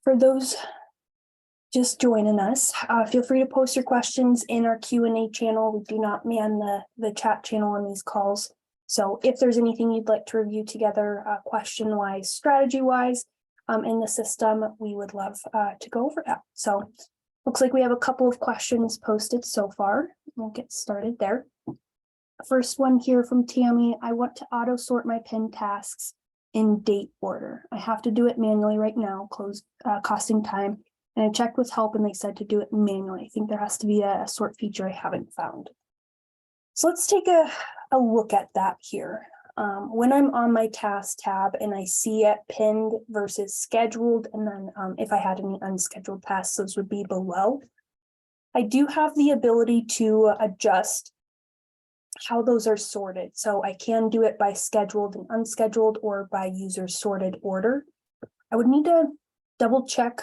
For those just joining us, feel free to post your questions in our Q&A channel. We do not man the chat channel on these calls. So if there's anything you'd like to review together, question-wise, strategy-wise, in the system, we would love to go over that. So looks like we have a couple of questions posted so far. We'll get started there. First one here from Tammy. I want to auto sort my pin tasks in date order. I have to do it manually right now, costing time. And I checked with help and they said to do it manually. I think there has to be a sort feature I haven't found. So let's take a look at that here. When I'm on my task tab and I see it pinned versus scheduled, and then if I had any unscheduled tasks, those would be below. I do have the ability to adjust how those are sorted. So I can do it by scheduled and unscheduled or by user sorted order. I would need to double check,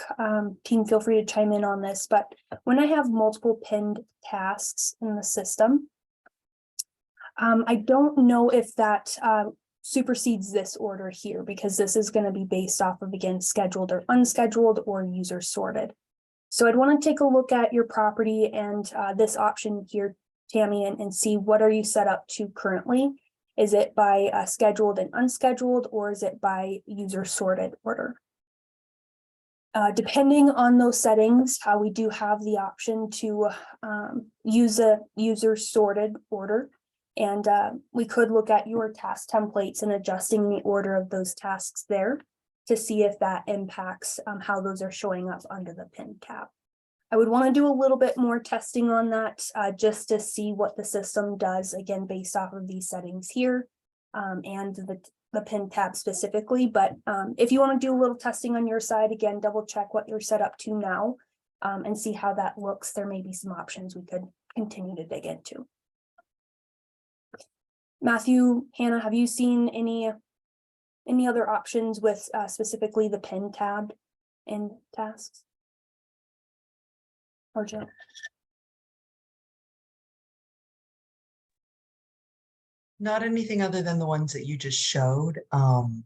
team, feel free to chime in on this, but when I have multiple pinned tasks in the system, I don't know if that supersedes this order here, because this is going to be based off of, again, scheduled or unscheduled or user sorted. So I'd want to take a look at your property and this option here, Tammy, and see what are you set up to currently. Is it by scheduled and unscheduled, or is it by user sorted order? Depending on those settings, we do have the option to use a user sorted order. And we could look at your task templates and adjusting the order of those tasks there to see if that impacts how those are showing up under the pin tab. I would want to do a little bit more testing on that just to see what the system does, again, based off of these settings here and the pin tab specifically. But if you want to do a little testing on your side, again, double check what you're set up to now and see how that looks. There may be some options we could continue to dig into. Matthew, Hannah, have you seen any other options with specifically the pin tab in tasks? Or Jill? Not anything other than the ones that you just showed. I'm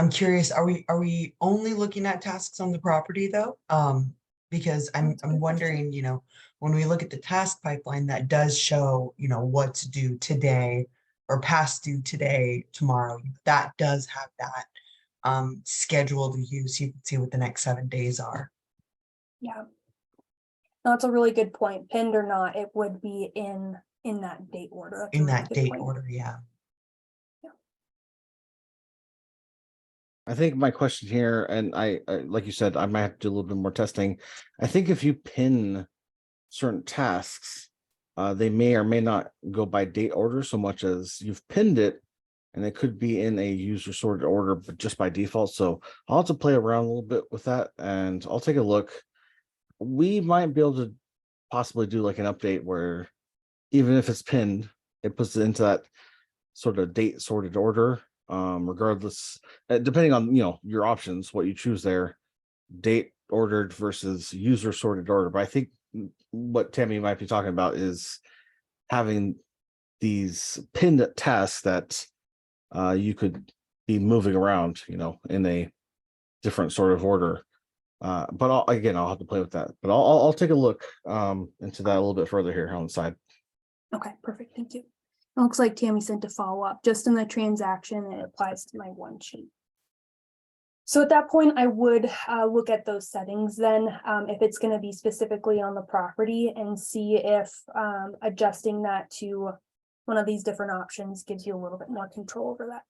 curious, are we only looking at tasks on the property though? Because I'm wondering, you know, when we look at the task pipeline, that does show, you know, what's due today or past due today, tomorrow. That does have that scheduled use. You can see what the next 7 days are. Yeah, no, that's a really good point. Pinned or not, it would be in that date order. That's in a really that good date point. order, yeah. I think my question here, and I like you said, I might have to do a little bit more testing. I think if you pin certain tasks, they may or may not go by date order so much as you've pinned it, and it could be in a user sorted order, but just by default. So I'll have to play around a little bit with that, and I'll take a look. We might be able to possibly do like an update where even if it's pinned, it puts it into that sort of date sorted order. Regardless, depending on, you know, your options, what you choose there, date ordered versus user sorted order. But I think what Tammy might be talking about is having these pinned tasks that you could be moving around, you know, in a different sort of order. But I'll have to play with that. But I'll take a look into that a little bit further here on the side. Okay, perfect. Thank you. It looks like Tammy sent a follow-up just in the transaction. It applies to my one sheet. So at that point, I would look at those settings then, if it's going to be specifically on the property, and see if adjusting that to one of these different options gives you a little bit more control over that.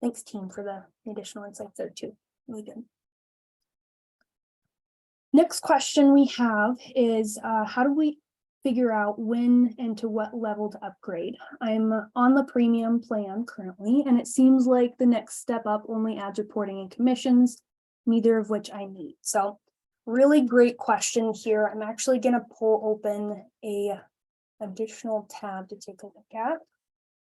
Thanks, team, for the additional insights there too. Really good. Next question we have is, how do we figure out when and to what level to upgrade? I'm on the premium plan currently, and it seems like the next step up only adds reporting and commissions, neither of which I need. So really great question here. I'm actually going to pull open a additional tab to take a look at.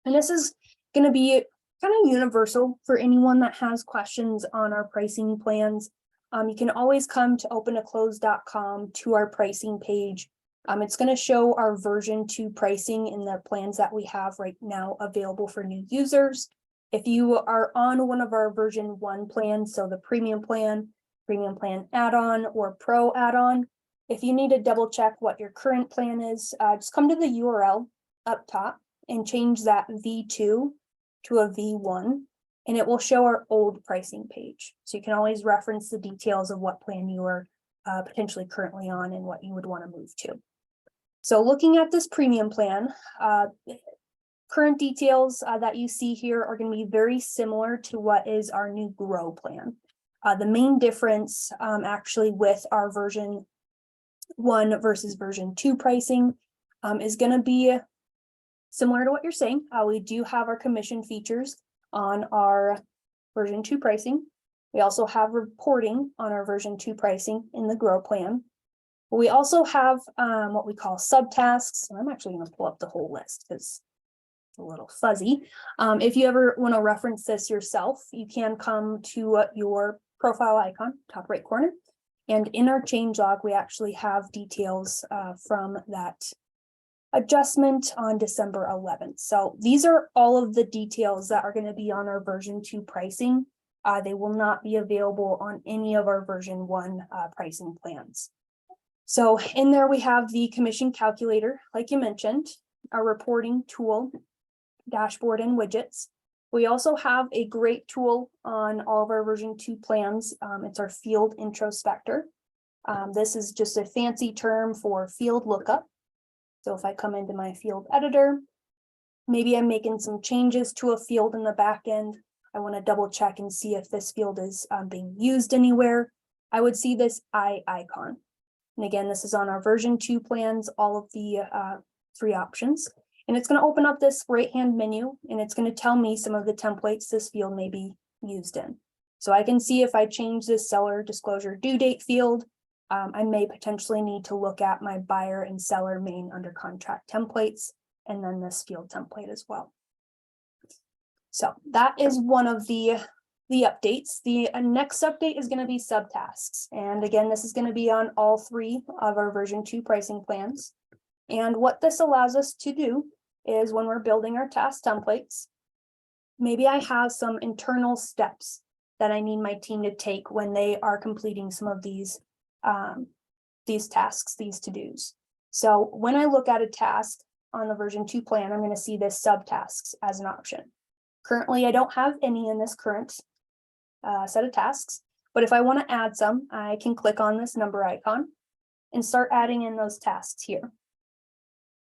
And this is going to be kind of universal for anyone that has questions on our pricing plans. You can always come to openaclose.com to our pricing page. It's going to show our version 2 pricing in the plans that we have right now available for new users. If you are on one of our version 1 plans, so the premium plan add-on, or pro add-on, if you need to double check what your current plan is, just come to the URL up top and change that V2 to a V1, and it will show our old pricing page. So you can always reference the details of what plan you are potentially currently on and what you would want to move to. So looking at this premium plan, current details that you see here are going to be very similar to what is our new Grow plan. The main difference actually with our version 1 versus version 2 pricing is going to be similar to what you're saying. We do have our commission features on our version 2 pricing. We also have reporting on our version 2 pricing in the Grow plan. We also have what we call subtasks. I'm actually going to pull up the whole list because it's a little fuzzy. If you ever want to reference this yourself, you can come to your profile icon, top right corner. And in our changelog, we actually have details from that adjustment on December 11th. So these are all of the details that are going to be on our version 2 pricing. They will not be available on any of our version 1 pricing plans. So in there we have the commission calculator, like you mentioned, our reporting tool, dashboard, and widgets. We also have a great tool on all of our version 2 plans. It's our field introspector. This is just a fancy term for field lookup. So if I come into my field editor, maybe I'm making some changes to a field in the back end. I want to double check and see if this field is being used anywhere. I would see this eye icon. And again, this is on our version 2 plans, all of the 3 options. And it's going to open up this right-hand menu, and it's going to tell me some of the templates this field may be used in. So I can see if I change this seller disclosure due date field, I may potentially need to look at my buyer and seller main under contract templates, and then this field template as well. So that is one of the updates. The next update is going to be subtasks. And again, this is going to be on all 3 of our version 2 pricing plans. And what this allows us to do is when we're building our task templates, maybe I have some internal steps that I need my team to take when they are completing some of these tasks, these to-dos. So when I look at a task on the version 2 plan, I'm going to see this subtasks as an option. Currently, I don't have any in this current set of tasks, but if I want to add some, I can click on this number icon and start adding in those tasks here.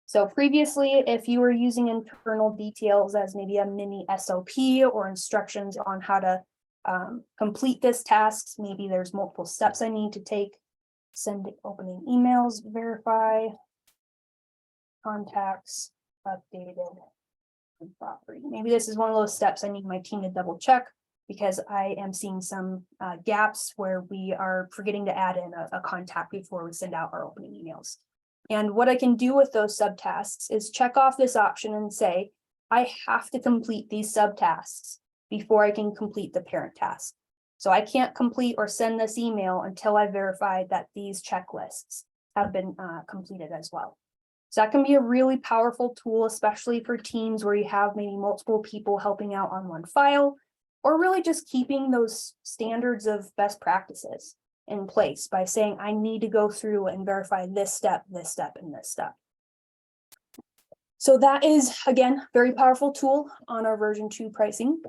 So previously, if you were using internal details as maybe a mini SOP or instructions on how to complete this task, maybe there's multiple steps I need to take, send opening emails, verify, contacts, updated, and property. Maybe this is one of those steps I need my team to double check because I am seeing some gaps where we are forgetting to add in a contact before we send out our opening emails. And what I can do with those subtasks is check off this option and say, I have to complete these subtasks before I can complete the parent task. So I can't complete or send this email until I verify that these checklists have been completed as well. So that can be a really powerful tool, especially for teams where you have maybe multiple people helping out on one file, or really just keeping those standards of best practices in place by saying, I need to go through and verify this step, and this step. So that is, again, very powerful tool on our version 2 pricing.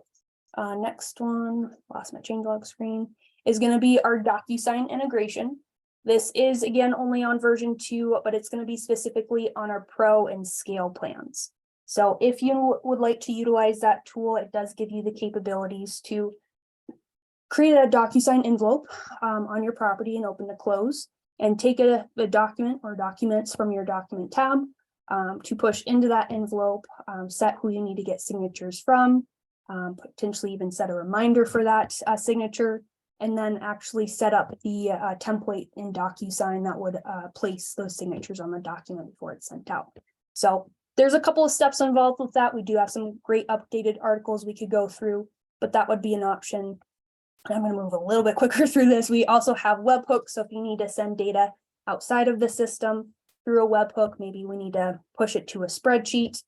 Next one, lost my changelog screen, is going to be our DocuSign integration. This is, again, only on version 2, but it's going to be specifically on our Pro and Scale plans. So if you would like to utilize that tool, it does give you the capabilities to create a DocuSign envelope on your property and open to close, and take a document or documents from your document tab to push into that envelope, set who you need to get signatures from, potentially even set a reminder for that signature, and then actually set up the template in DocuSign that would place those signatures on the document before it's sent out. So there's a couple of steps involved with that. We do have some great updated articles we could go through, but that would be an option. I'm going to move a little bit quicker through this. We also have webhooks. So if you need to send data outside of the system through a webhook, maybe we need to push it to a spreadsheet.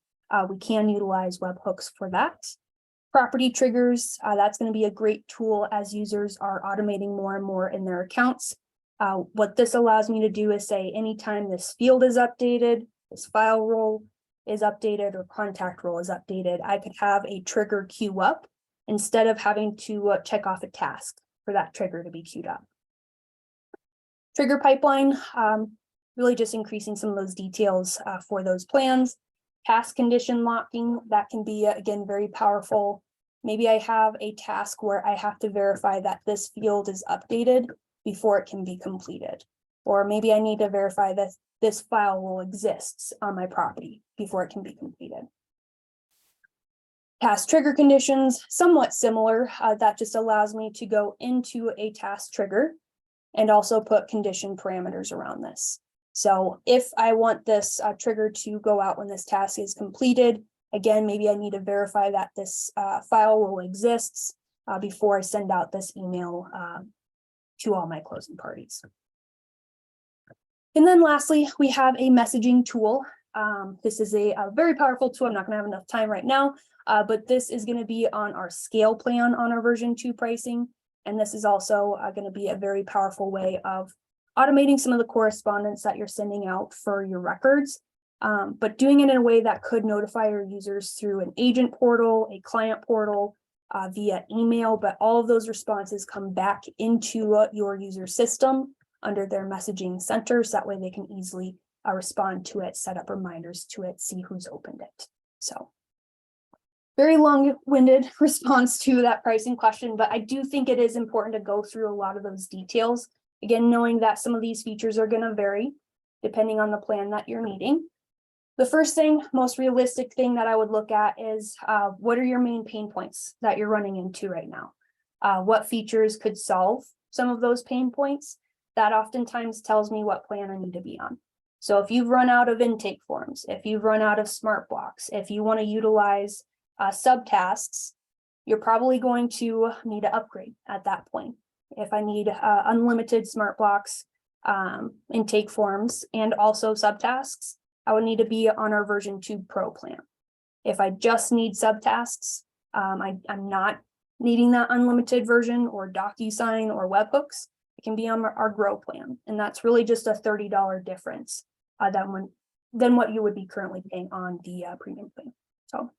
We can utilize webhooks for that. Property triggers, that's going to be a great tool as users are automating more and more in their accounts. What this allows me to do is say anytime this field is updated, this file role is updated, or contact role is updated, I could have a trigger queue up instead of having to check off a task for that trigger to be queued up. Trigger pipeline, really just increasing some of those details for those plans. Task condition locking, that can be, again, very powerful. Maybe I have a task where I have to verify that this field is updated before it can be completed. Or maybe I need to verify that this file role exists on my property before it can be completed. Task trigger conditions, somewhat similar. That just allows me to go into a task trigger and also put condition parameters around this. So if I want this trigger to go out when this task is completed, again, maybe I need to verify that this file role exists before I send out this email to all my closing parties. And then lastly, we have a messaging tool. This is a very powerful tool. I'm not going to have enough time right now, but this is going to be on our scale plan on our version 2 pricing. And this is also going to be a very powerful way of automating some of the correspondence that you're sending out for your records, but doing it in a way that could notify your users through an agent portal, a client portal, via email, but all of those responses come back into your user system under their messaging center, so that way they can easily respond to it, set up reminders to it, see who's opened it. So very long-winded response to that pricing question, but I do think it is important to go through a lot of those details. Again, knowing that some of these features are going to vary depending on the plan that you're needing. The first thing, most realistic thing that I would look at is what are your main pain points that you're running into right now? What features could solve some of those pain points? That oftentimes tells me what plan I need to be on. So if you've run out of intake forms, if you've run out of smart blocks, if you want to utilize subtasks, you're probably going to need to upgrade at that point. If I need unlimited smart blocks, intake forms, and also subtasks, I would need to be on our version 2 Pro plan. If I just need subtasks, I'm not needing that unlimited version or DocuSign or webhooks, it can be on our Grow plan. And that's really just a $30 difference than what you would be currently paying on the premium plan. So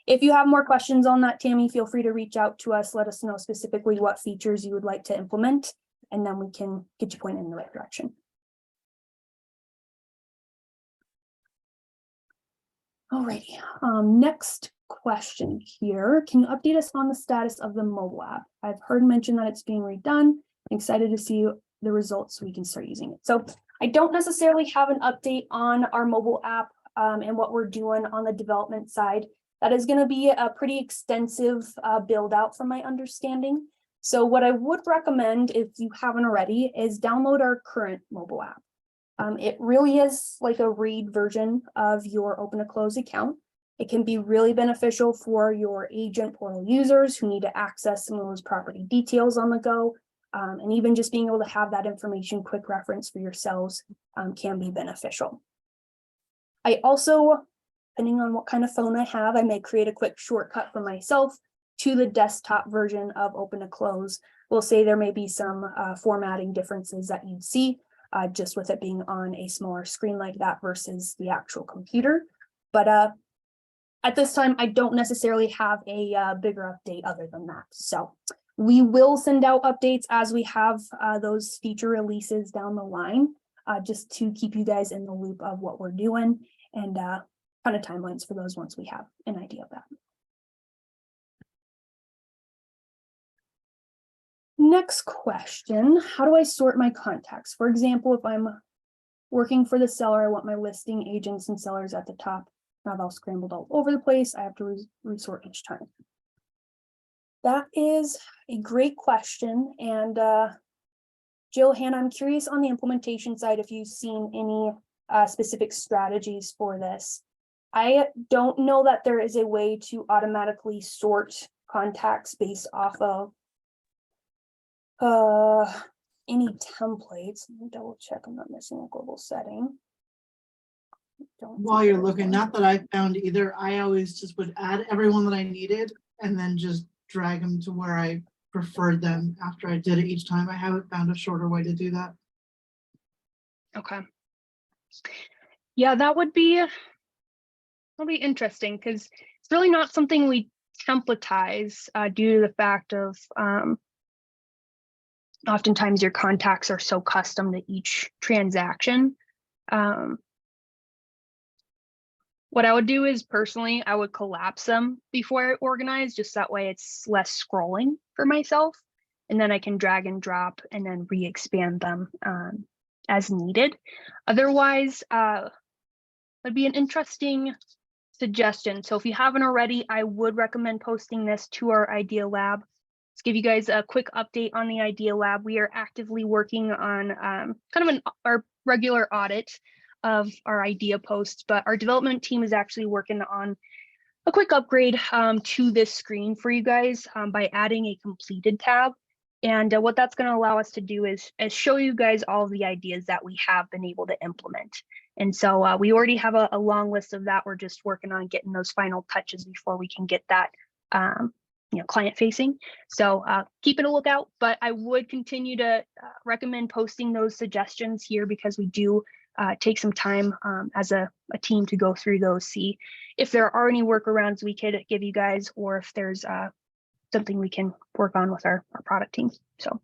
if you have more questions on that, Tammy, feel free to reach out to us. Let us know specifically what features you would like to implement, and then we can get you pointed in the right direction. Alrighty, next question here. Can you update us on the status of the mobile app? I've heard mention that it's being redone. I'm excited to see the results so we can start using it. So I don't necessarily have an update on our mobile app and what we're doing on the development side. That is going to be a pretty extensive build out from my understanding. So what I would recommend, if you haven't already, is download our current mobile app. It really is like a read version of your open to close account. It can be really beneficial for your agent portal users who need to access some of those property details on the go. And even just being able to have that information quick reference for yourselves can be beneficial. I also, depending on what kind of phone I have, I may create a quick shortcut for myself to the desktop version of open to close. We'll say there may be some formatting differences that you'd see just with it being on a smaller screen like that versus the actual computer. But at this time, I don't necessarily have a bigger update other than that. So we will send out updates as we have those feature releases down the line, just to keep you guys in the loop of what we're doing and kind of timelines for those once we have an idea of that. Next question, how do I sort my contacts? For example, if I'm working for the seller, I want my listing agents and sellers at the top. Now they're all scrambled all over the place. I have to resort each time. That is a great question. And Jill, Hannah, I'm curious on the implementation side if you've seen any specific strategies for this. I don't know that there is a way to automatically sort contacts based off of any templates. Let me double check I'm not missing a global setting. While you're looking, not that I found either, I always just would add everyone that I needed and then just drag them to where I preferred them after I did it each time. I haven't found a shorter way to do that. Okay. Yeah, that'll be interesting because it's really not something we templatize due to the fact of oftentimes your contacts are so custom to each transaction. What I would do is personally, I would collapse them before I organize, just that way it's less scrolling for myself. And then I can drag and drop and then re-expand them as needed. Otherwise, it'd be an interesting suggestion. So if you haven't already, I would recommend posting this to our Idea Lab. Let's give you guys a quick update on the Idea Lab. We are actively working on kind of our regular audit of our idea posts, but our development team is actually working on a quick upgrade to this screen for you guys by adding a completed tab. And what that's going to allow us to do is show you guys all of the ideas that we have been able to implement. And so we already have a long list of that. We're just working on getting those final touches before we can get that client facing. So keeping a lookout, but I would continue to recommend posting those suggestions here because we do take some time as a team to go through those, see if there are any workarounds we could give you guys, or if there's something we can work on with our product team. So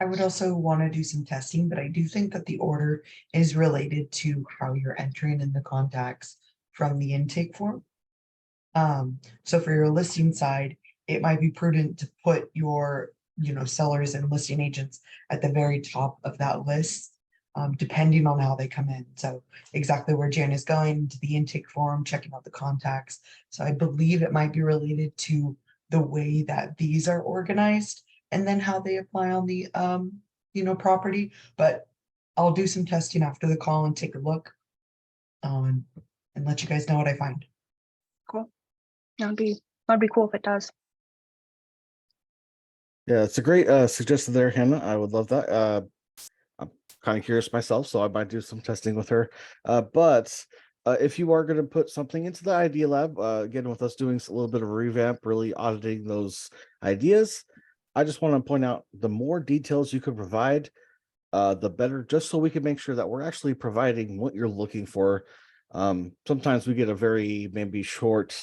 I would also want to do some testing, but I do think that the order is related to how you're entering in the contacts from the intake form. So for your listing side, it might be prudent to put your, sellers and listing agents at the very top of that list, depending on how they come in. So exactly where Jan is going, to the intake form, checking out the contacts. So I believe it might be related to the way that these are organized and then how they apply on the, property. But I'll do some testing after the call and take a look and let you guys know what I find. cool. That'd be cool if it does. Yeah, it's a great suggestion there, Hannah. I would love that. I'm kind of curious myself, so I might do some testing with her. But if you are going to put something into the Idea Lab, again, with us doing a little bit of a revamp, really auditing those ideas, I just want to point out the more details you can provide, the better, just so we can make sure that we're actually providing what you're looking for. Sometimes we get a very maybe short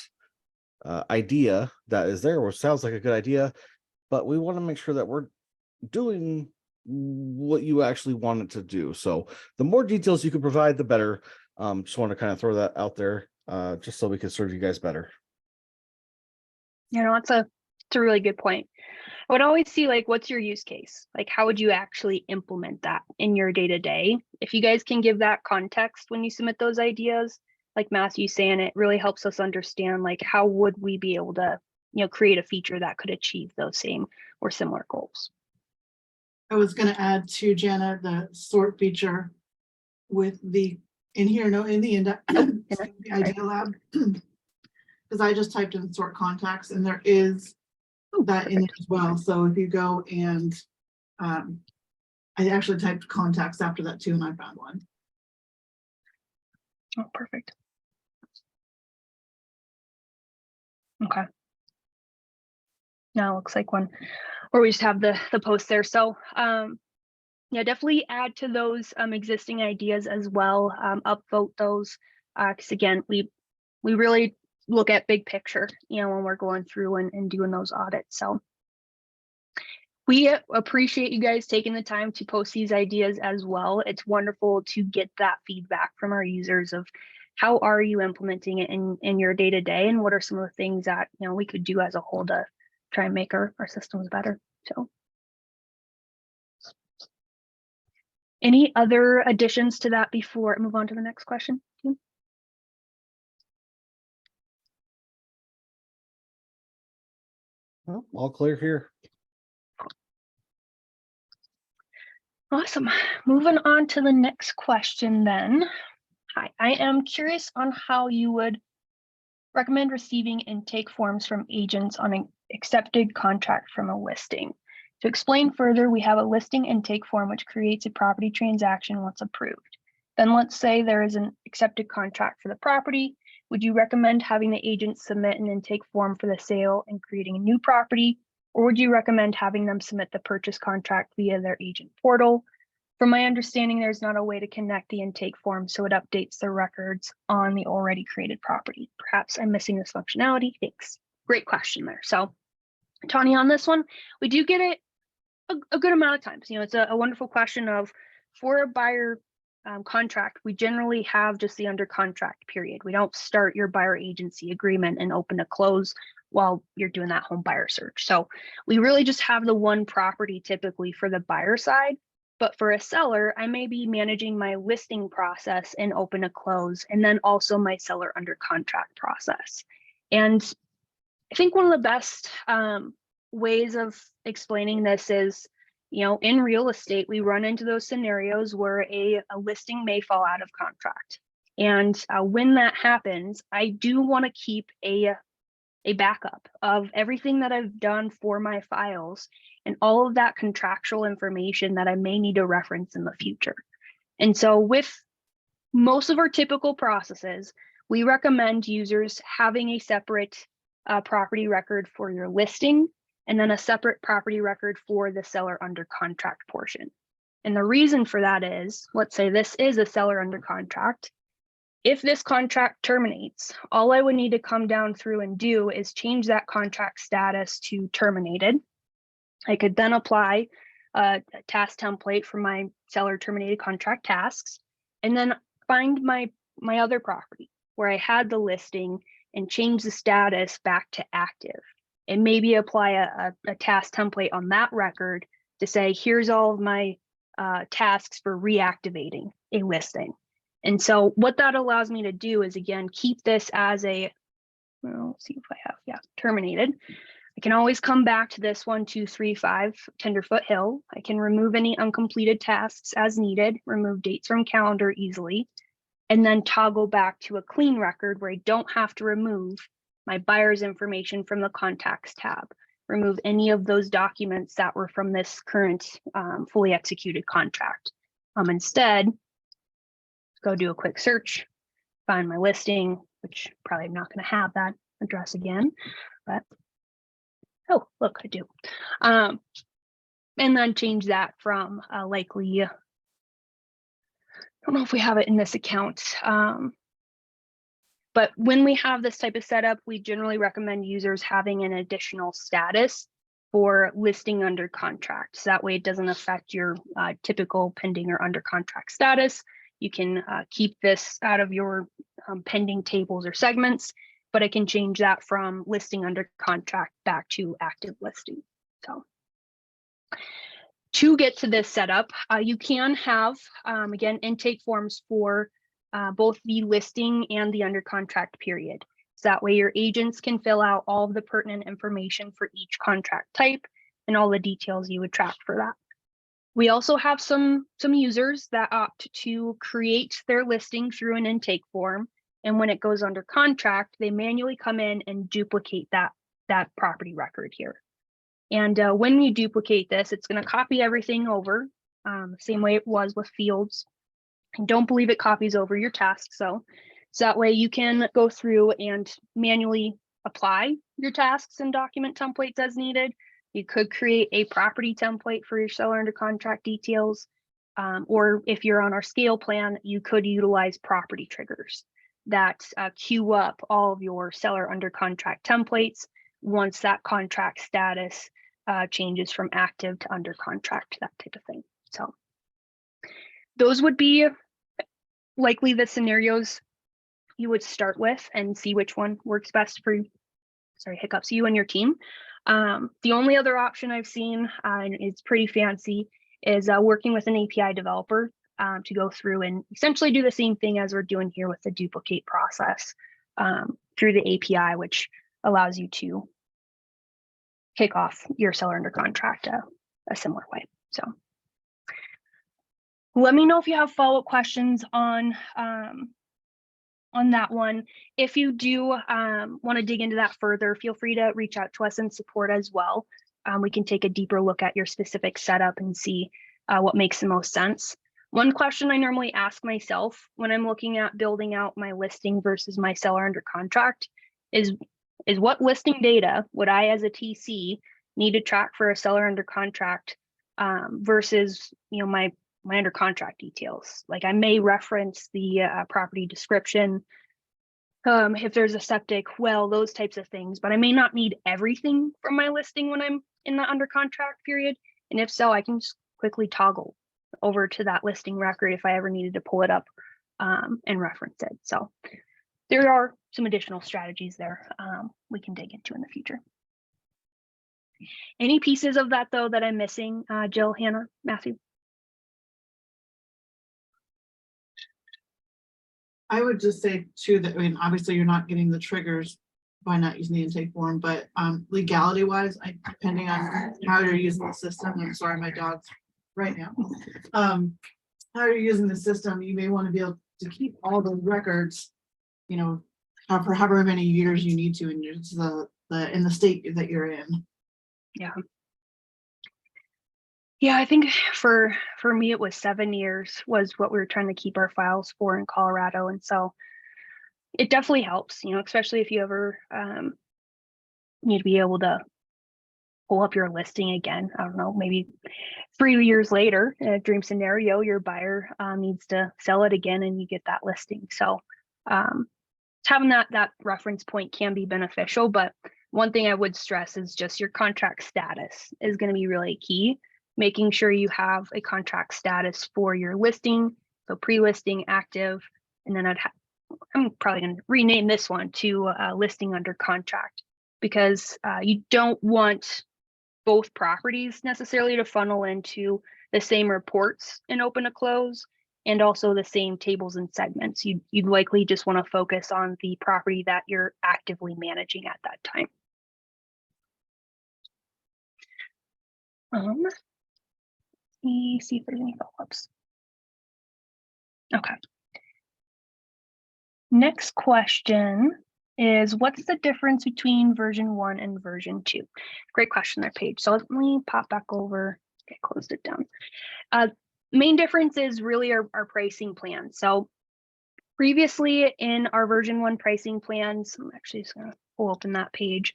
idea that is there, or sounds like a good idea, but we want to make sure that we're doing what you actually want it to do. So the more details you can provide, the better. Just want to kind of throw that out there, just so we can serve you guys better. It's a really good point. I would always see what's your use case? How would you actually implement that in your day-to-day? If you guys can give that context when you submit those ideas, like Matthew's saying, it really helps us understand how would we be able to create a feature that could achieve those same or similar goals. I was going to add to Jana the sort feature with the in the Idea Lab, because I just typed in sort contacts and there is that in it as well. So if you go and I actually typed contacts after that too, and I found one. Oh, perfect. Okay. Now it looks like one where we just have the post there. So yeah, definitely add to those existing ideas as well. Upvote those because again, we really look at big picture, when we're going through and doing those audits. So we appreciate you guys taking the time to post these ideas as well. It's wonderful to get that feedback from our users of how are you implementing it in your day-to-day, and what are some of the things that we could do as a whole to try and make our systems better. So any other additions to that before I move on to the next question? Well, all clear here. Awesome. Moving on to the next question then. Hi, I am curious on how you would recommend receiving intake forms from agents on an accepted contract from a listing. To explain further, we have a listing intake form which creates a property transaction once approved. Then let's say there is an accepted contract for the property. Would you recommend having the agent submit an intake form for the sale and creating a new property? Or would you recommend having them submit the purchase contract via their agent portal? From my understanding, there's not a way to connect the intake form, so it updates the records on the already created property. Perhaps I'm missing this functionality. Thanks. Great question there. So, Tanya, on this one, we do get it a good amount of times. You know, it's a wonderful question of, for a buyer contract, we generally have just the under contract period. We don't start your buyer agency agreement and open to close while you're doing that home buyer search. So we really just have the one property typically for the buyer side. But for a seller, I may be managing my listing process and open to close, and then also my seller under contract process. And I think one of the best ways of explaining this is, you know, in real estate, we run into those scenarios where a listing may fall out of contract. And when that happens, I do want to keep a backup of everything that I've done for my files and all of that contractual information that I may need to reference in the future. And so with most of our typical processes, we recommend users having a separate property record for your listing and then a separate property record for the seller under contract portion. And the reason for that is, let's say this is a seller under contract. If this contract terminates, all I would need to come down through and do is change that contract status to terminated. I could then apply a task template for my seller terminated contract tasks, and then find my other property where I had the listing and change the status back to active. And maybe apply a task template on that record to say, here's all of my tasks for reactivating a listing. And so what that allows me to do is, again, keep this as a, well, let's see if I have, yeah, terminated. I can always come back to this 1235 Tenderfoot Hill. I can remove any uncompleted tasks as needed, remove dates from calendar easily, and then toggle back to a clean record where I don't have to remove my buyer's information from the contacts tab, remove any of those documents that were from this current fully executed contract. Instead, go do a quick search, find my listing, which probably I'm not going to have that address again, but oh, look, I do. And then change that from likely, I don't know if we have it in this account, but when we have this type of setup, we generally recommend users having an additional status for listing under contract. So that way it doesn't affect your typical pending or under contract status. You can keep this out of your pending tables or segments, but I can change that from listing under contract back to active listing. So to get to this setup, you can have, again, intake forms for both the listing and the under contract period. So that way your agents can fill out all of the pertinent information for each contract type and all the details you would track for that. We also have some users that opt to create their listing through an intake form. And when it goes under contract, they manually come in and duplicate that property record here. And when you duplicate this, it's going to copy everything over the same way it was with fields. I don't believe it copies over your tasks, so that way you can go through and manually apply your tasks and document templates as needed. You could create a property template for your seller under contract details, or if you're on our scale plan, you could utilize property triggers that queue up all of your seller under contract templates once that contract status changes from active to under contract, that type of thing. So those would be likely the scenarios you would start with and see which one works best for, hiccups, you and your team. The only other option I've seen, and it's pretty fancy, is working with an API developer to go through and essentially do the same thing as we're doing here with the duplicate process through the API, which allows you to kick off your seller under contract a similar way. So let me know if you have follow-up questions on that one. If you do want to dig into that further, feel free to reach out to us in support as well. We can take a deeper look at your specific setup and see what makes the most sense. One question I normally ask myself when I'm looking at building out my listing versus my seller under contract is what listing data would I as a TC need to track for a seller under contract versus, you know, my under contract details. Like I may reference the property description, if there's a septic well, those types of things, but I may not need everything from my listing when I'm in the under contract period. And if so, I can just quickly toggle over to that listing record if I ever needed to pull it up and reference it. So there are some additional strategies there we can dig into in the future. Any pieces of that though that I'm missing, Jill, Hannah, Matthew? I would just say too that, I mean, obviously you're not getting the triggers by not using the intake form, but legality wise, depending on how you're using the system, I'm sorry, my dog's right now. How you're using the system, you may want to be able to keep all the records, you know, for however many years you need to in in the state that you're in. Yeah. Yeah, I think for me, it was 7 years was what we were trying to keep our files for in Colorado. And so it definitely helps, you know, especially if you ever need to be able to pull up your listing again. I don't know, maybe 3 years later, in a dream scenario, your buyer needs to sell it again and you get that listing. So having that reference point can be beneficial, but one thing I would stress is just your contract status is going to be really key. Making sure you have a contract status for your listing, so pre-listing, active, and then I'm probably going to rename this one to listing under contract, because you don't want both properties necessarily to funnel into the same reports in open to close and also the same tables and segments. You'd likely just want to focus on the property that you're actively managing at that time. Let me see if there's any follow-ups. Okay. Next question is, what's the difference between version 1 and version 2? Great question there, Paige. So let me pop back over. Okay, closed it down. Main difference is really our pricing plan. So previously in our version 1 pricing plans, I'm actually just going to pull open that page.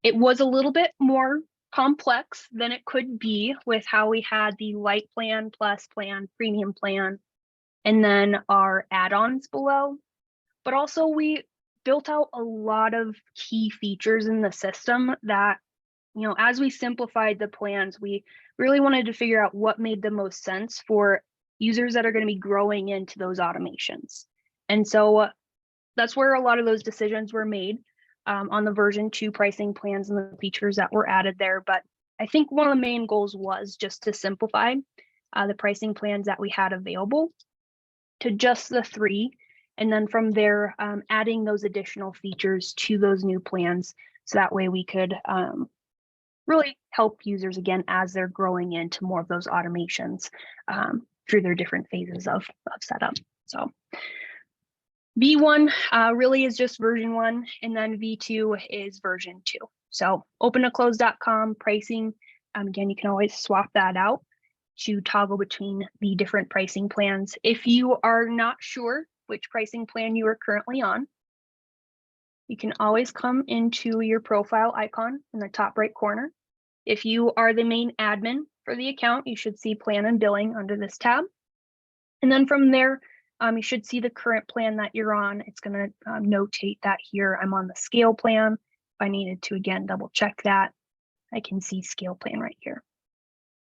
It was a little bit more complex than it could be with how we had the light plan, plus plan, premium plan, and then our add-ons below. But also we built out a lot of key features in the system that, you know, as we simplified the plans, we really wanted to figure out what made the most sense for users that are going to be growing into those automations. And so that's where a lot of those decisions were made on the version 2 pricing plans and the features that were added there. But I think one of the main goals was just to simplify the pricing plans that we had available to just the 3. And then from there, adding those additional features to those new plans. So that way we could really help users again as they're growing into more of those automations through their different phases of setup. So V1 really is just version 1, and then V2 is version 2. So open2close.com pricing, again, you can always swap that out to toggle between the different pricing plans. If you are not sure which pricing plan you are currently on, you can always come into your profile icon in the top right corner. If you are the main admin for the account, you should see plan and billing under this tab. And then from there, you should see the current plan that you're on. It's going to notate that here I'm on the scale plan. If I needed to, again, double check that, I can see scale plan right here.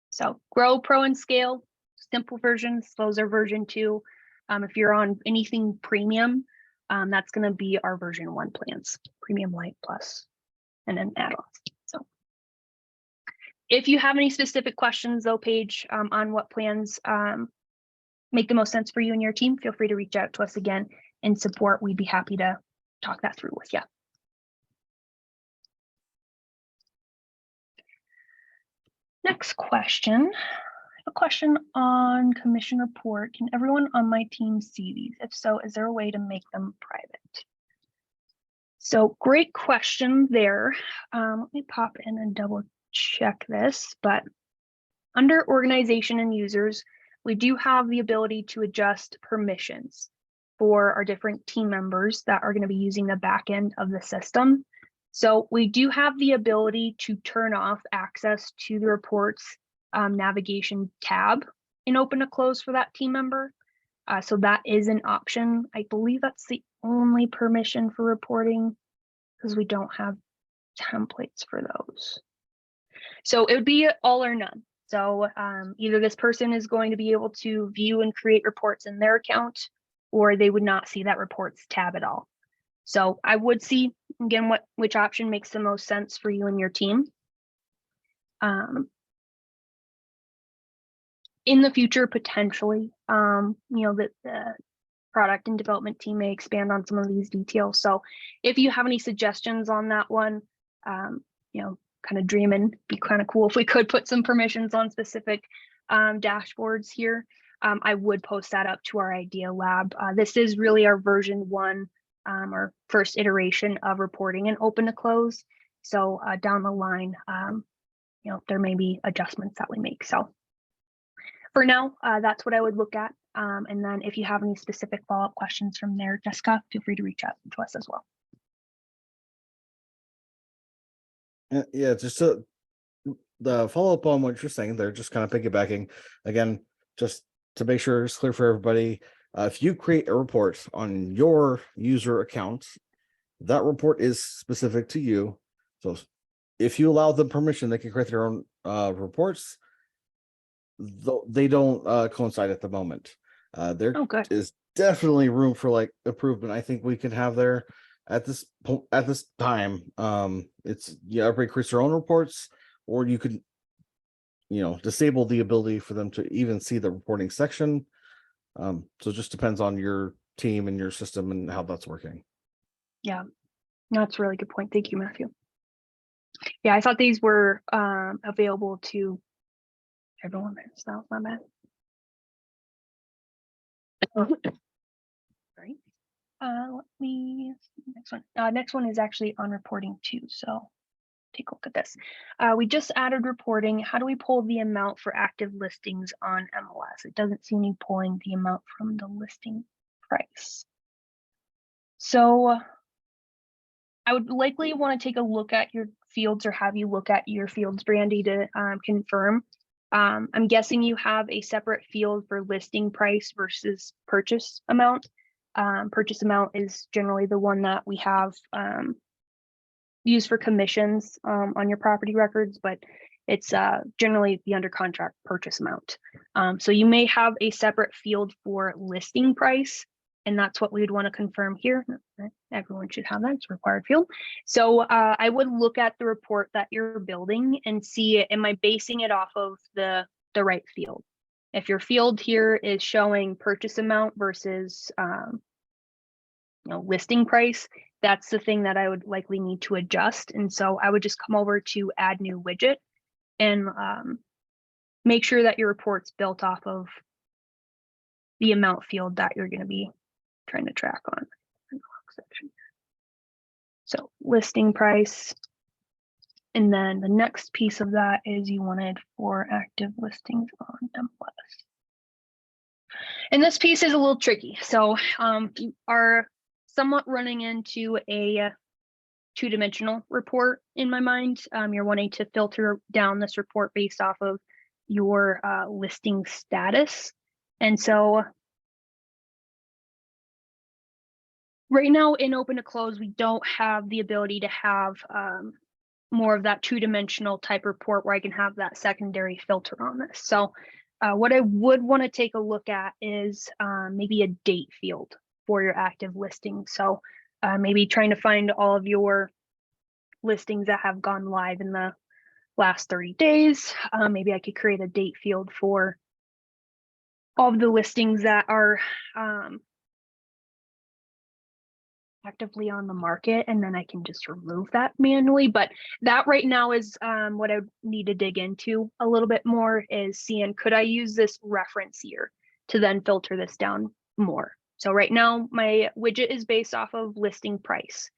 So Grow, Pro, and Scale, simple versions, those are version 2. If you're on anything premium, that's going to be our version 1 plans, Premium, Light, Plus, and then add-ons. So if you have any specific questions though, Paige, on what plans make the most sense for you and your team, feel free to reach out to us again in support. We'd be happy to talk that through with you. Next question. I have a question on commission report. Can everyone on my team see these? If so, is there a way to make them private? So great question there. Let me pop in and double check this, but under organization and users, we do have the ability to adjust permissions for our different team members that are going to be using the back end of the system. So we do have the ability to turn off access to the reports navigation tab in open to close for that team member. So that is an option. I believe that's the only permission for reporting because we don't have templates for those. So it would be all or none. So either this person is going to be able to view and create reports in their account, or they would not see that reports tab at all. So I would see again which option makes the most sense for you and your team. In the future, potentially, you know, that the product and development team may expand on some of these details. So if you have any suggestions on that one, you know, kind of dreaming, be kind of cool if we could put some permissions on specific dashboards here. I would post that up to our idea lab. This is really our version 1, our first iteration of reporting and open to close. So down the line, you know, there may be adjustments that we make. So for now, that's what I would look at. And then if you have any specific follow-up questions from there, Jessica, feel free to reach out to us as well. Yeah, just the follow up on what you're saying there, just kind of piggybacking again, just to make sure it's clear for everybody. If you create a report on your user account, that report is specific to you. So if you allow them permission, they can create their own reports. Though they don't coincide at the moment. There is definitely room for like improvement. I think we can have there at this time. It's everybody creates their own reports, or you could, you know, disable the ability for them to even see the reporting section. So it just depends on your team and your system and how that's working. Yeah, that's a really good point. Thank you, Matthew. Yeah, I thought these were available to everyone. So not my bad. Right. Let me see next one. Next one is actually on reporting too. So take a look at this. We just added reporting. How do we pull the amount for active listings on MLS? It doesn't see me pulling the amount from the listing price. So I would likely want to take a look at your fields or have you look at your fields, Brandy, to confirm. I'm guessing you have a separate field for listing price versus purchase amount. Purchase amount is generally the one that we have used for commissions on your property records, but it's generally the under contract purchase amount. So you may have a separate field for listing price, and that's what we would want to confirm here. Everyone should have that, it's a required field. So I would look at the report that you're building and see, am I basing it off of the right field? If your field here is showing purchase amount versus you know, listing price, that's the thing that I would likely need to adjust. And so I would just come over to add new widget and make sure that your report's built off of the amount field that you're going to be trying to track on. So listing price. And then the next piece of that is you wanted for active listings on MLS. And this piece is a little tricky. So you are somewhat running into a two-dimensional report in my mind. You're wanting to filter down this report based off of your listing status. And so right now in open to close, we don't have the ability to have more of that two-dimensional type report where I can have that secondary filter on this. So what I would want to take a look at is maybe a date field for your active listing. So maybe trying to find all of your listings that have gone live in the last 30 days. Maybe I could create a date field for all of the listings that are actively on the market, and then I can just remove that manually. But that right now is what I need to dig into a little bit more, is seeing, could I use this reference year to then filter this down more? So right now my widget is based off of listing price.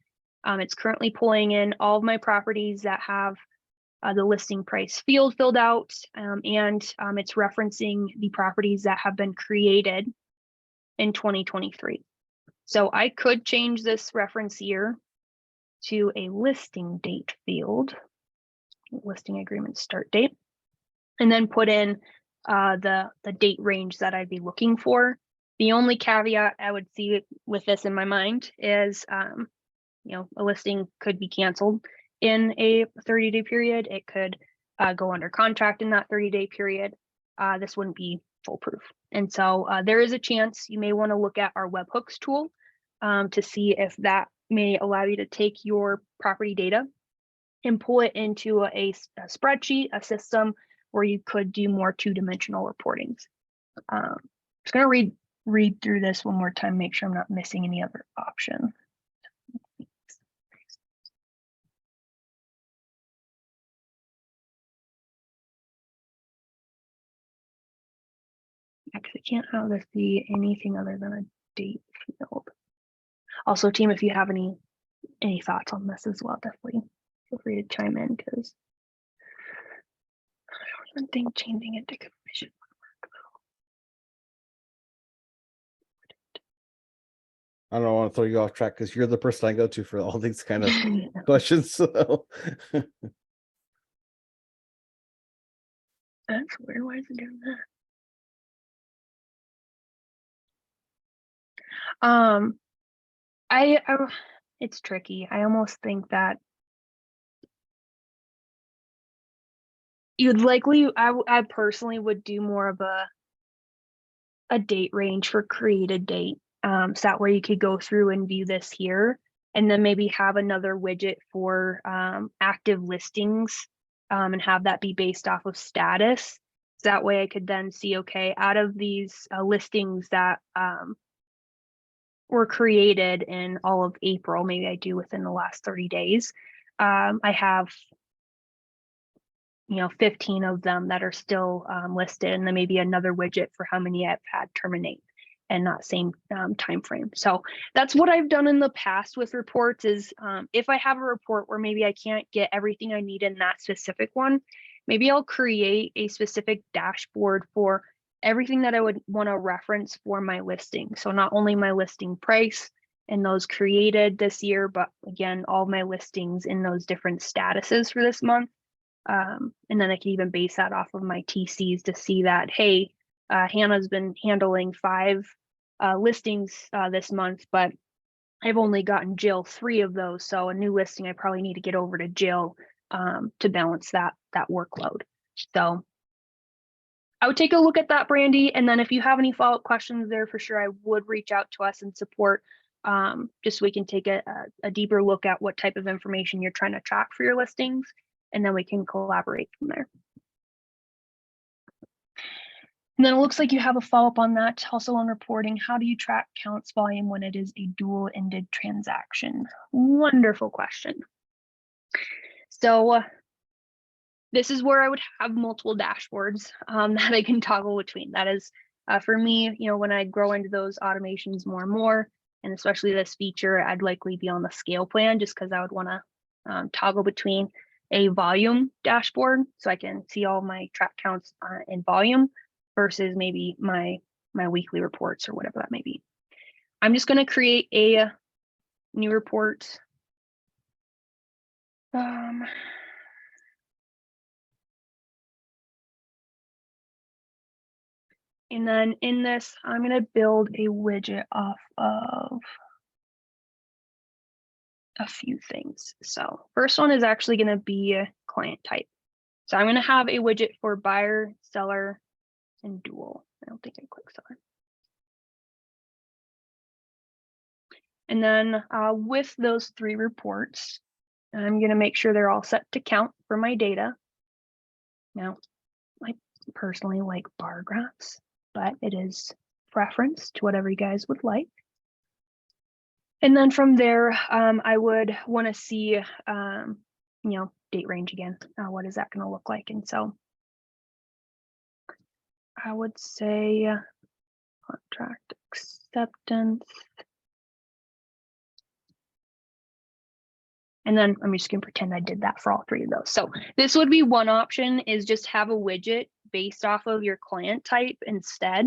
It's currently pulling in all of my properties that have the listing price field filled out, and it's referencing the properties that have been created in 2023. So I could change this reference year to a listing date field, listing agreement start date, and then put in the date range that I'd be looking for. The only caveat I would see with this in my mind is, you know, a listing could be canceled in a 30-day period. It could go under contract in that 30-day period. This wouldn't be foolproof. And so there is a chance you may want to look at our webhooks tool to see if that may allow you to take your property data and pull it into a spreadsheet, a system where you could do more two-dimensional reportings. Just going to read through this one more time, make sure I'm not missing any other option. Actually, can't have this be anything other than a date field. Also, team, if you have any thoughts on this as well, definitely feel free to chime in, because I don't even think changing it to commission would I don't want to throw you off track because you're the person I go to for all these kind of work. questions. So That's weird. Why is it doing that? I it's tricky. I almost think that you'd likely, I personally would do more of a date range for created date. So that way you could go through and view this here, and then maybe have another widget for active listings, and have that be based off of status. So that way I could then see, okay, out of these listings that were created in all of April, maybe I do within the last 30 days, I have, you know, 15 of them that are still listed, and then maybe another widget for how many I've had terminate and not same time frame. So that's what I've done in the past with reports is if I have a report where maybe I can't get everything I need in that specific one, maybe I'll create a specific dashboard for everything that I would want to reference for my listing. So not only my listing price and those created this year, but again, all my listings in those different statuses for this month. And then I can even base that off of my TCs to see that, hey, Hannah's been handling 5 listings this month, but I've only gotten Jill 3 of those. So a new listing, I probably need to get over to Jill to balance that workload. So I would take a look at that, Brandy. And then if you have any follow-up questions there, for sure, I would reach out to us and support, just so we can take a deeper look at what type of information you're trying to track for your listings, and then we can collaborate from there. And then it looks like you have a follow-up on that, also on reporting. How do you track counts volume when it is a dual-ended transaction? Wonderful question. So this is where I would have multiple dashboards that I can toggle between. That is, for me, you know, when I grow into those automations more and more, and especially this feature, I'd likely be on the scale plan just because I would want to toggle between a volume dashboard so I can see all my track counts in volume versus maybe my weekly reports or whatever that may be. I'm just going to create a new report. And then in this, I'm going to build a widget off of a few things. So first one is actually going to be a client type. So I'm going to have a widget for buyer, seller, and dual. I don't think I clicked seller. And then with those 3 reports, I'm going to make sure they're all set to count for my data. Now, I personally like bar graphs, but it is preference to whatever you guys would like. And then from there, I would want to see, you know, date range again. What is that going to look like? And so I would say contract acceptance. And then I'm just gonna pretend I did that for all three of those. So this would be one option, is just have a widget based off of your client type instead.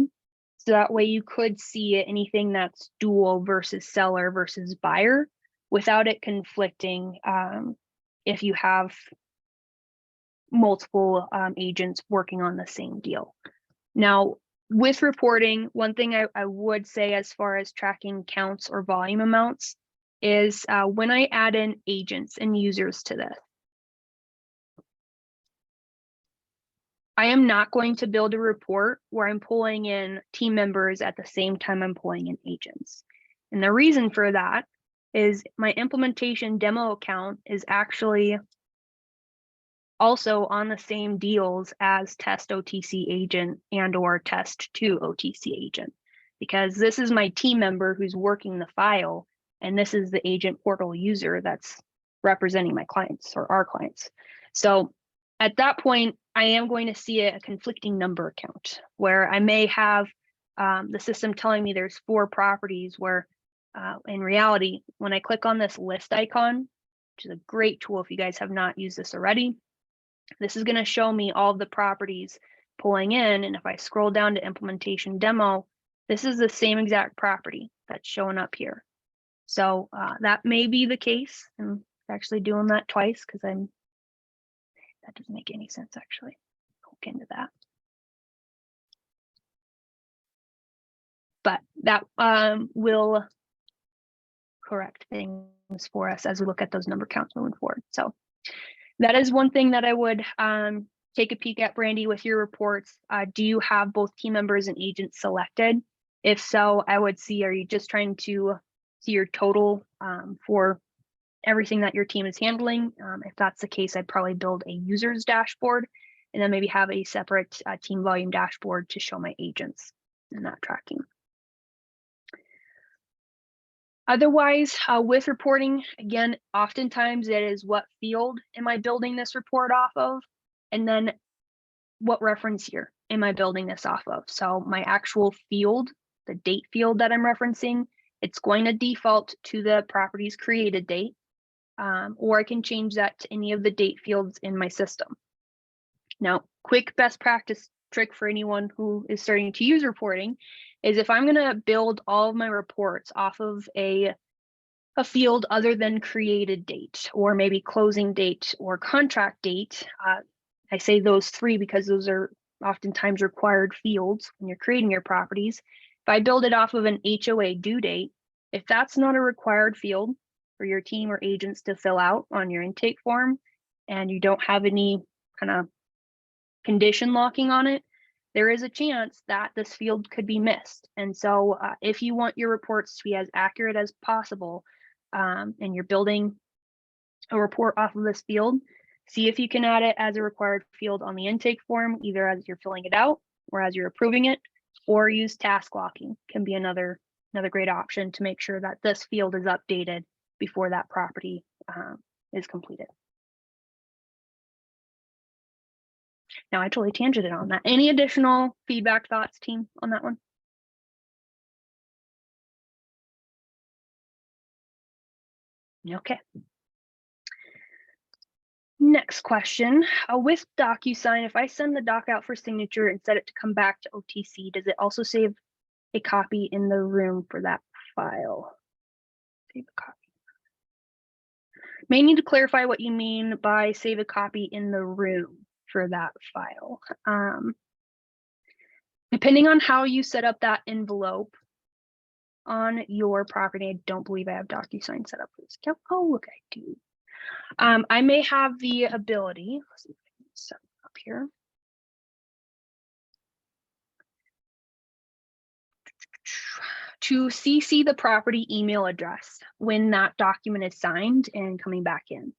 So that way you could see anything that's dual versus seller versus buyer without it conflicting if you have multiple agents working on the same deal. Now, with reporting, one thing I would say as far as tracking counts or volume amounts is when I add in agents and users to this, I am not going to build a report where I'm pulling in team members at the same time I'm pulling in agents. And the reason for that is my implementation demo account is actually also on the same deals as test OTC agent and or test 2 OTC agent, because this is my team member who's working the file, and this is the agent portal user that's representing my clients or our clients. So at that point, I am going to see a conflicting number count where I may have the system telling me there's 4 properties where in reality, when I click on this list icon, which is a great tool if you guys have not used this already, this is going to show me all of the properties pulling in. And if I scroll down to implementation demo, this is the same exact property that's showing up here. So that may be the case. I'm actually doing that twice because that doesn't make any sense actually. Look into that. But that will correct things for us as we look at those number counts moving forward. So that is one thing that I would take a peek at, Brandy, with your reports. Do you have both team members and agents selected? If so, I would see, are you just trying to see your total for everything that your team is handling? If that's the case, I'd probably build a users dashboard and then maybe have a separate team volume dashboard to show my agents and that tracking. Otherwise, with reporting, again, oftentimes it is what field am I building this report off of? And then what reference year am I building this off of? So my actual field, the date field that I'm referencing, it's going to default to the property's created date, or I can change that to any of the date fields in my system. Now, quick best practice trick for anyone who is starting to use reporting is if I'm going to build all of my reports off of a field other than created date or maybe closing date or contract date, I say those 3 because those are oftentimes required fields when you're creating your properties. If I build it off of an HOA due date, if that's not a required field for your team or agents to fill out on your intake form, and you don't have any kind of condition locking on it, there is a chance that this field could be missed. And so if you want your reports to be as accurate as possible, and you're building a report off of this field, see if you can add it as a required field on the intake form, either as you're filling it out or as you're approving it, or use task locking can be another great option to make sure that this field is updated before that property is completed. Now I totally tangented on that. Any additional feedback, thoughts, team, on that one? Okay. Next question. With DocuSign, if I send the doc out for signature and set it to come back to OTC, does it also save a copy in the room for that file? Save a copy. May need to clarify what you mean by save a copy in the room for that file. Depending on how you set up that envelope on your property, I don't believe I have DocuSign set up for this account. Oh, look, I do. I may have the ability, let's see if I can set it up here. To CC the property email address when that document is signed and coming back in.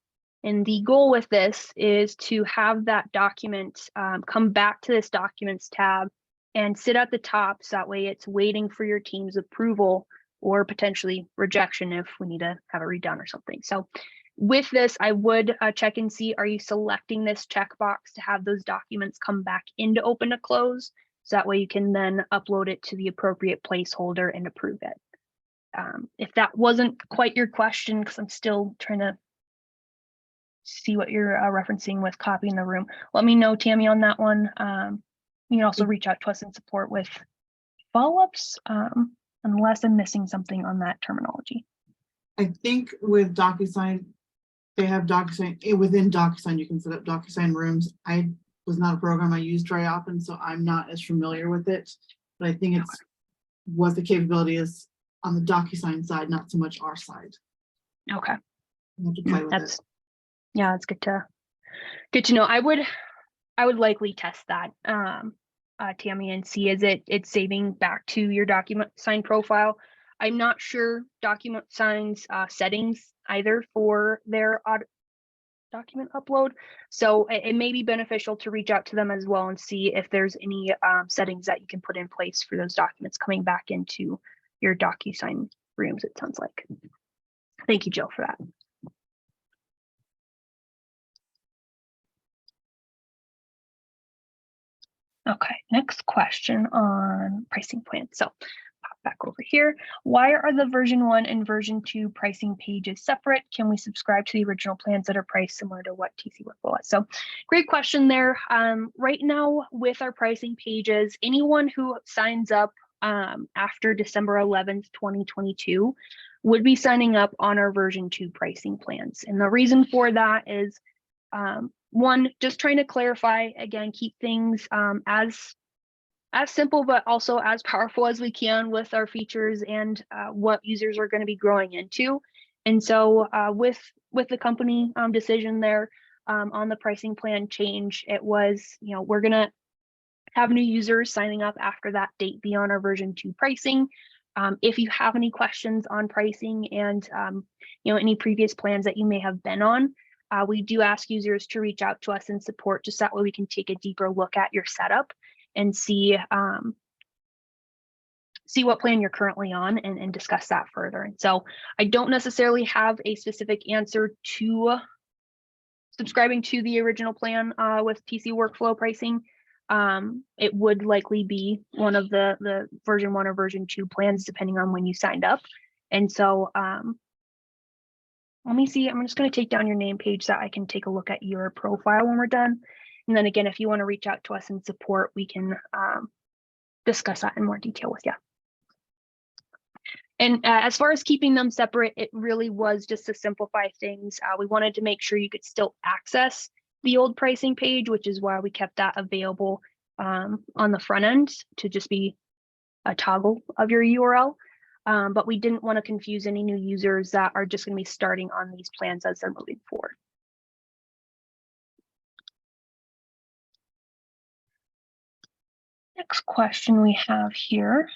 And the goal with this is to have that document come back to this documents tab and sit at the top, so that way it's waiting for your team's approval or potentially rejection if we need to have it redone or something. So with this, I would check and see, are you selecting this checkbox to have those documents come back into open to close? So that way you can then upload it to the appropriate placeholder and approve it. If that wasn't quite your question, because I'm still trying to see what you're referencing with copying the room. Let me know, Tammy, on that one. You can also reach out to us in support with follow-ups, unless I'm missing something on that terminology. I think with DocuSign, they have DocuSign, within DocuSign, you can set up DocuSign rooms. I was not a program I used very often, so I'm not as familiar with it. But I think it's what the capability is on the DocuSign side, not so much our side. Okay. You have to play with it. That's yeah, it's good to know. I would likely test that, Tammy, and see is it's saving back to your DocuSign profile. I'm not sure DocuSign's settings either for their document upload, so it may be beneficial to reach out to them as well and see if there's any settings that you can put in place for those documents coming back into your DocuSign rooms. It sounds like. Thank you, Jill, for that. Okay, next question on pricing plan. So pop back over here. Why are the version 1 and version 2 pricing pages separate? Can we subscribe to the original plans that are priced similar to what TC Workflow was? So great question there. Right now with our pricing pages, anyone who signs up after December 11th, 2022 would be signing up on our version 2 pricing plans. And the reason for that is one, just trying to clarify, again, keep things as simple, but also as powerful as we can with our features and what users are going to be growing into. And so with the company decision there on the pricing plan change, it was, we're going to have new users signing up after that date be on our version 2 pricing. If you have any questions on pricing and any previous plans that you may have been on, we do ask users to reach out to us in support, just that way we can take a deeper look at your setup and see what plan you're currently on and discuss that further. And so I don't necessarily have a specific answer to subscribing to the original plan with TC Workflow pricing. It would likely be one of the version 1 or version 2 plans, depending on when you signed up. And so let me see, I'm just going to take down your name page so I can take a look at your profile when we're done. And then again, if you want to reach out to us in support, we can discuss that in more detail with you. And as far as keeping them separate, it really was just to simplify things. We wanted to make sure you could still access the old pricing page, which is why we kept that available on the front end to just be a toggle of your URL. But we didn't want to confuse any new users that are just going to be starting on these plans as they're moving forward. Next question we have here.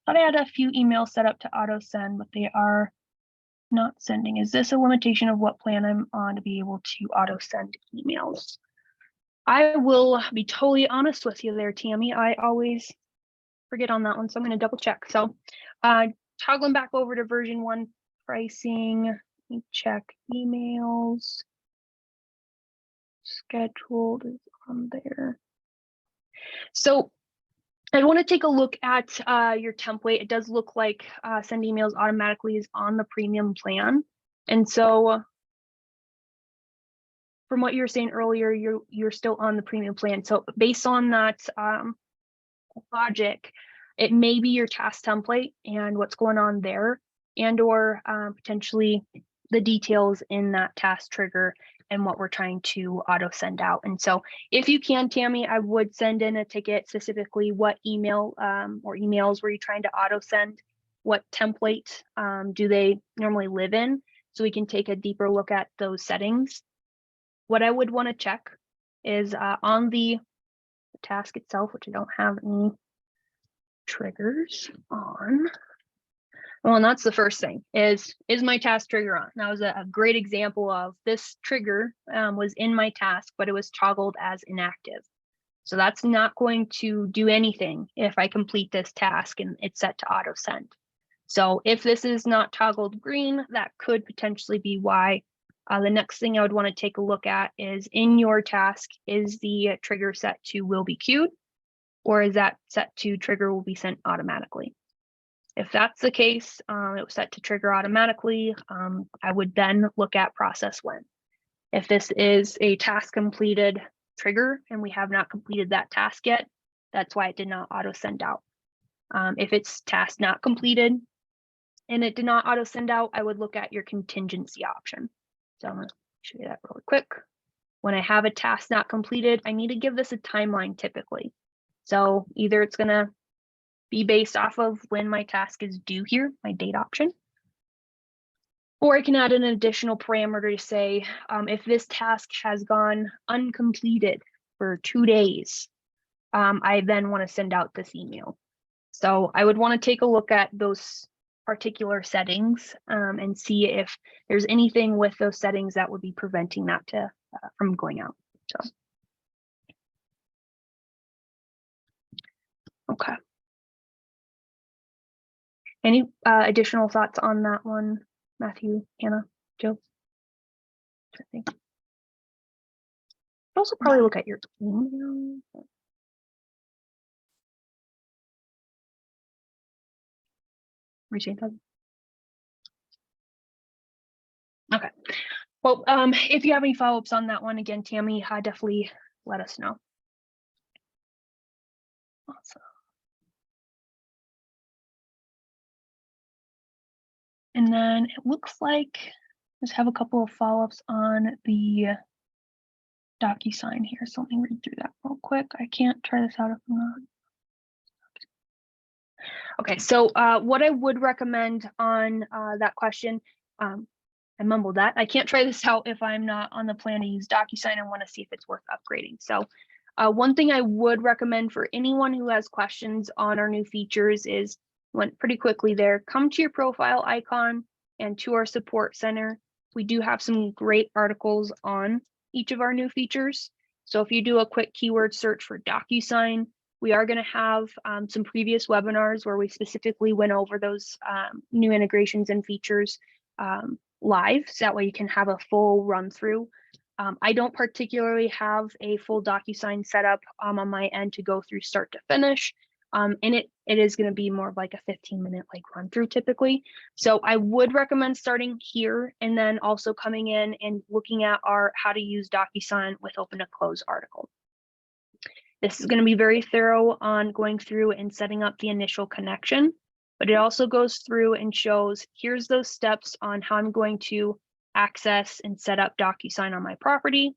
Thought I had a few emails set up to Autosend, but they are not sending. Is this a limitation of what plan I'm on to be able to auto-send emails? I will be totally honest with you there, Tammy. I always forget on that one, so I'm going to double check. So toggling back over to version 1 pricing, let me check emails. Scheduled is on there. So I want to take a look at your template. It does look like send emails automatically is on the premium plan. And so from what you were saying earlier, you're still on the premium plan. So based on that logic, it may be your task template and what's going on there, and or potentially the details in that task trigger and what we're trying to auto send out. And so if you can, Tammy, I would send in a ticket specifically what email or emails were you trying to auto send, what template do they normally live in, so we can take a deeper look at those settings. What I would want to check is on the task itself, which I don't have any triggers on. Well, and that's the first thing is my task trigger on? That was a great example of this trigger was in my task, but it was toggled as inactive. So that's not going to do anything if I complete this task and it's set to auto send. So if this is not toggled green, that could potentially be why. The next thing I would want to take a look at is in your task, is the trigger set to will be queued, or is that set to trigger will be sent automatically? If that's the case, it was set to trigger automatically, I would then look at process when. If this is a task completed trigger and we have not completed that task yet, that's why it did not auto send out. If it's task not completed and it did not auto send out, I would look at your contingency option. So I'm going to show you that really quick. When I have a task not completed, I need to give this a timeline typically. So either it's going to be based off of when my task is due here, my date option, or I can add an additional parameter to say, if this task has gone uncompleted for 2 days, I then want to send out this email. So I would want to take a look at those particular settings and see if there's anything with those settings that would be preventing that to from going out. So, okay. Any additional thoughts on that one, Matthew, Hannah, Joe? I think. Also probably look at your email. Appreciate that. Okay. Well, if you have any follow-ups on that one, again, Tammy, definitely let us know. Awesome. And then it looks like let's have a couple of follow-ups on the DocuSign here. So let me read through that real quick. I can't try this out if I'm not. Okay, so what I would recommend on that question, I mumbled that. I can't try this out if I'm not on the plan to use DocuSign and want to see if it's worth upgrading. So one thing I would recommend for anyone who has questions on our new features is, went pretty quickly there, come to your profile icon and to our support center. We do have some great articles on each of our new features. So if you do a quick keyword search for DocuSign, we are going to have some previous webinars where we specifically went over those new integrations and features live, so that way you can have a full run through. I don't particularly have a full DocuSign setup on my end to go through start to finish. And it is going to be more of like a 15-minute like run through typically. So I would recommend starting here and then also coming in and looking at our how to use DocuSign with open to close article. This is going to be very thorough on going through and setting up the initial connection, but it also goes through and shows here's those steps on how I'm going to access and set up DocuSign on my property.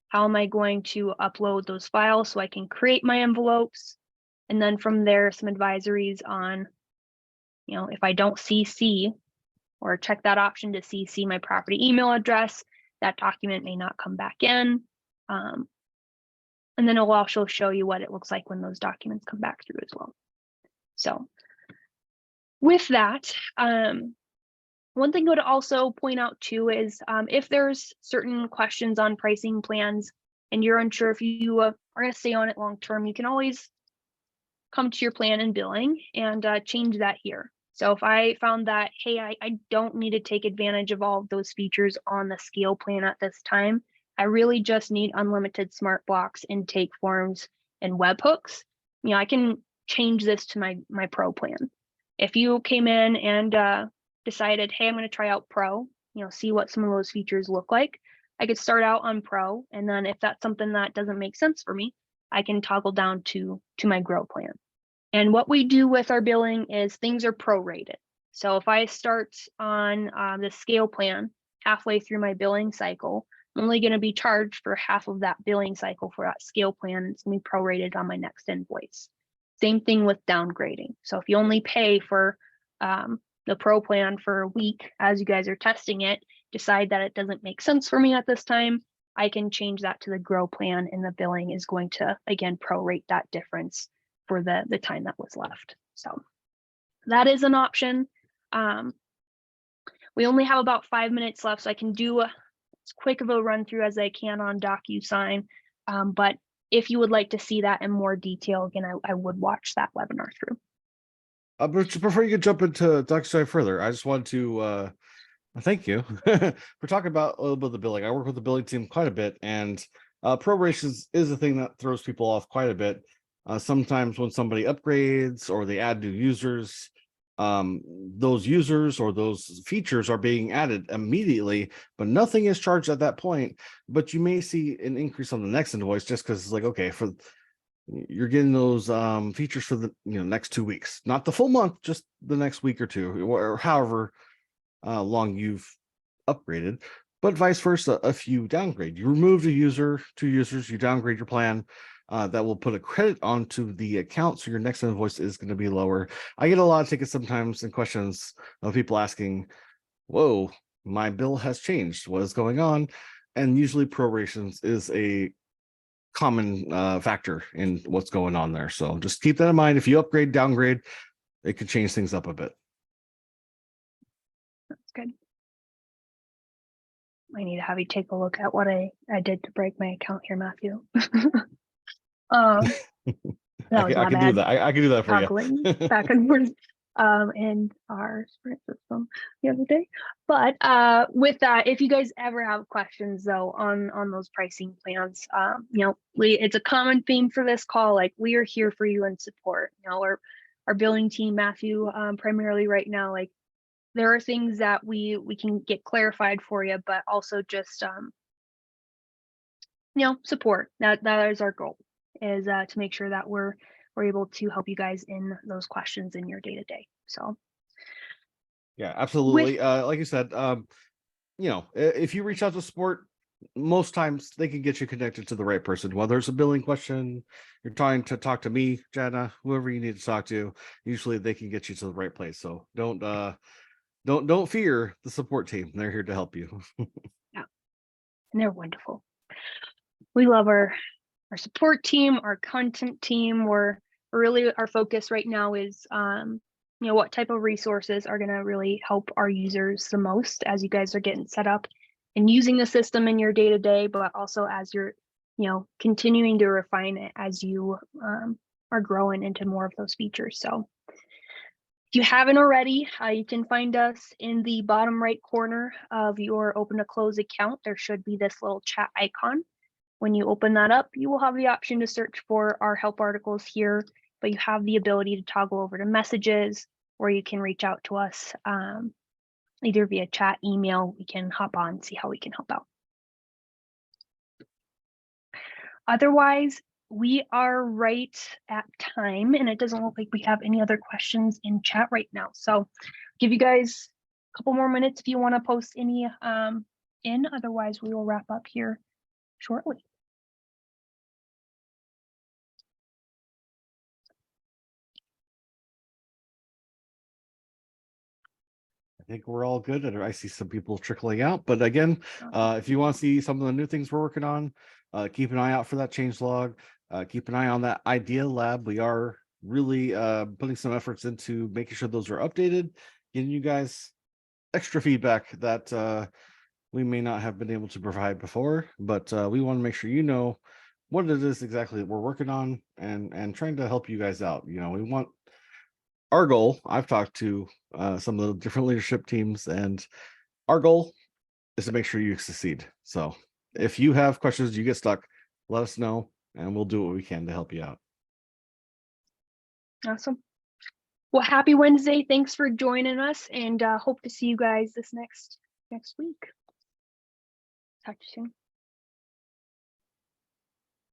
How am I going to upload those files so I can create my envelopes? And then from there, some advisories on, you know, if I don't CC or check that option to CC my property email address, that document may not come back in. And then it'll also show you what it looks like when those documents come back through as well. So with that, one thing I would also point out too is if there's certain questions on pricing plans and you're unsure if you are going to stay on it long term, you can always come to your plan and billing and change that here. So if I found that, hey, I don't need to take advantage of all of those features on the scale plan at this time, I really just need unlimited smart blocks, intake forms, and webhooks, you know, I can change this to my pro plan. If you came in and decided, hey, I'm going to try out pro, you know, see what some of those features look like, I could start out on pro, and then if that's something that doesn't make sense for me, I can toggle down to my grow plan. And what we do with our billing is things are prorated. So if I start on the scale plan halfway through my billing cycle, I'm only going to be charged for half of that billing cycle for that scale plan. It's going to be prorated on my next invoice. Same thing with downgrading. So if you only pay for the pro plan for a week as you guys are testing it, decide that it doesn't make sense for me at this time, I can change that to the grow plan, and the billing is going to, again, prorate that difference for the time that was left. So that is an option. We only have about 5 minutes left, so I can do as quick of a run through as I can on DocuSign. But if you would like to see that in more detail, again, I would watch that webinar through. But before you jump into DocuSign further, I just want to thank you for talking about a little bit of the billing. I work with the billing team quite a bit, and prorations is a thing that throws people off quite a bit. Sometimes when somebody upgrades or they add new users, those users or those features are being added immediately, but nothing is charged at that point. But you may see an increase on the next invoice just because it's like, okay, for you're getting those features for the next 2 weeks, not the full month, just the next week or two, or however long you've upgraded. But vice versa, if you downgrade, you remove a user, 2 users, you downgrade your plan, that will put a credit onto the account, so your next invoice is going to be lower. I get a lot of tickets sometimes and questions of people asking, whoa, my bill has changed, what is going on? And usually prorations is a common factor in what's going on there. So just keep that in mind. If you upgrade, downgrade, it could change things up a bit. That's good. I need to have you take a look at what I did to break my account here, Matthew. That was I my can bad. do that. I can do that for Toggling you. back and forth in our Sprint system the other day. But with that, if you guys ever have questions though on those pricing plans, it's a common theme for this call. Like, we are here for you and support. Our billing team, Matthew, primarily right now, like, there are things that we can get clarified for you, but also just support. That is our goal, is to make sure that we're able to help you guys in those questions in your day-to-day. So Yeah, absolutely. Like you said, if you reach out to support, most times they can get you connected to the right person, whether it's a billing question, you're trying to talk to me, Jana, whoever you need to talk to, usually they can get you to the right place. So don't fear the support team. They're here to help you. yeah, and they're wonderful. We love our support team, our content team. We're really, our focus right now is what type of resources are going to really help our users the most as you guys are getting set up and using the system in your day-to-day, but also as you're continuing to refine it as you are growing into more of those features. So if you haven't already, you can find us in the bottom right corner of your open to close account. There should be this little chat icon. When you open that up, you will have the option to search for our help articles here, but you have the ability to toggle over to messages, or you can reach out to us either via chat, email. We can hop on, see how we can help out. Otherwise, we are right at time, and it doesn't look like we have any other questions in chat right now. So give you guys a couple more minutes if you want to post any in. Otherwise, we will wrap up here shortly. I think we're all good. And I see some people trickling out, but again, if you want to see some of the new things we're working on, keep an eye out for that change log. Keep an eye on that idea lab. We are really putting some efforts into making sure those are updated, getting you guys extra feedback that we may not have been able to provide before, but we want to make sure you know what it is exactly that we're working on and trying to help you guys out. We want our goal. I've talked to some of the different leadership teams, and our goal is to make sure you succeed. So if you have questions, you get stuck, let us know, and we'll do what we can to help you out. Awesome. Well, happy Wednesday. Thanks for joining us, and hope to see you guys this next week. Talk to you soon.